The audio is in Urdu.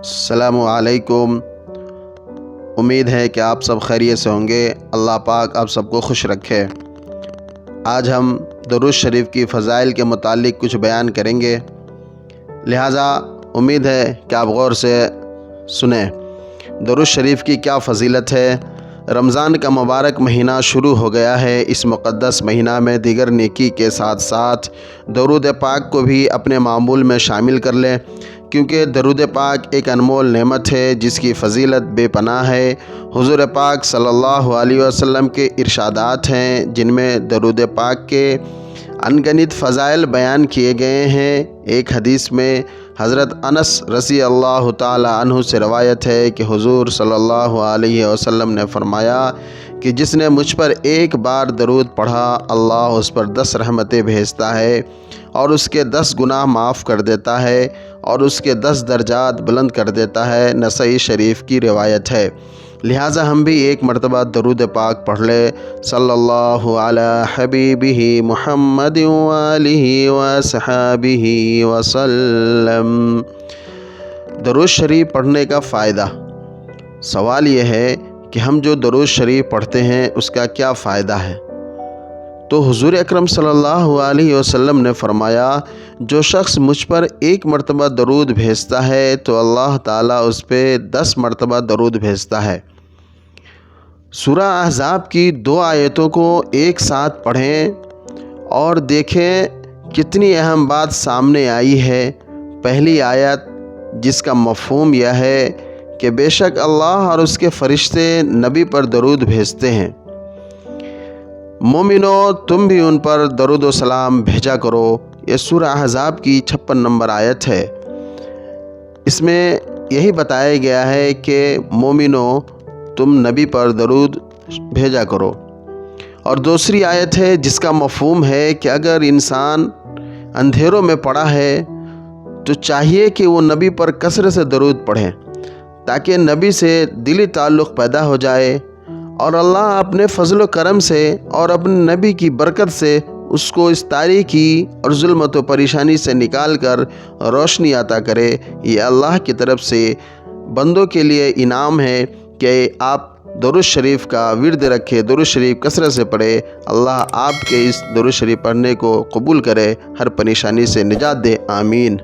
السلام علیکم۔ امید ہے کہ آپ سب خیریت سے ہوں گے۔ اللہ پاک آپ سب کو خوش رکھے۔ آج ہم درود شریف کی فضائل کے متعلق کچھ بیان کریں گے، لہٰذا امید ہے کہ آپ غور سے سنیں۔ درود شریف کی کیا فضیلت ہے؟ رمضان کا مبارک مہینہ شروع ہو گیا ہے۔ اس مقدس مہینہ میں دیگر نیکی کے ساتھ ساتھ درود پاک کو بھی اپنے معمول میں شامل کر لیں، کیونکہ درود پاک ایک انمول نعمت ہے جس کی فضیلت بے پناہ ہے۔ حضور پاک صلی اللہ علیہ وسلم کے ارشادات ہیں جن میں درود پاک کے انگنت فضائل بیان کیے گئے ہیں۔ ایک حدیث میں حضرت انس رضی اللہ تعالی عنہ سے روایت ہے کہ حضور صلی اللہ علیہ وسلم نے فرمایا کہ جس نے مجھ پر ایک بار درود پڑھا، اللہ اس پر 10 رحمتیں بھیجتا ہے اور اس کے 10 گناہ معاف کر دیتا ہے اور اس کے 10 درجات بلند کر دیتا ہے۔ نسائی شریف کی روایت ہے۔ لہٰذا ہم بھی ایک مرتبہ درود پاک پڑھ لے۔ صلی اللہ علی حبیبہ محمد وآلہ وصحبہ وسلم۔ درود شریف پڑھنے کا فائدہ۔ سوال یہ ہے کہ ہم جو درود شریف پڑھتے ہیں اس کا کیا فائدہ ہے؟ تو حضور اکرم صلی اللہ علیہ وسلم نے فرمایا، جو شخص مجھ پر ایک مرتبہ درود بھیجتا ہے تو اللہ تعالیٰ اس پہ 10 مرتبہ درود بھیجتا ہے۔ سورہ احزاب کی 2 آیتوں کو ایک ساتھ پڑھیں اور دیکھیں کتنی اہم بات سامنے آئی ہے۔ پہلی آیت جس کا مفہوم یہ ہے کہ بے شک اللہ اور اس کے فرشتے نبی پر درود بھیجتے ہیں۔ مومنو، تم بھی ان پر درود و سلام بھیجا کرو۔ یہ سورہ احزاب کی 56 نمبر آیت ہے۔ اس میں یہی بتایا گیا ہے کہ مومنو، تم نبی پر درود بھیجا کرو۔ اور دوسری آیت ہے جس کا مفہوم ہے کہ اگر انسان اندھیروں میں پڑا ہے تو چاہیے کہ وہ نبی پر کثرت سے درود پڑھیں تاکہ نبی سے دلی تعلق پیدا ہو جائے اور اللہ اپنے فضل و کرم سے اور اپنے نبی کی برکت سے اس کو اس تاریکی اور ظلمت و پریشانی سے نکال کر روشنی عطا کرے۔ یہ اللہ کی طرف سے بندوں کے لیے انعام ہے کہ آپ درود شریف کا ورد رکھے، درود شریف کثرت سے پڑھے۔ اللہ آپ کے اس درود شریف پڑھنے کو قبول کرے، ہر پریشانی سے نجات دے، آمین۔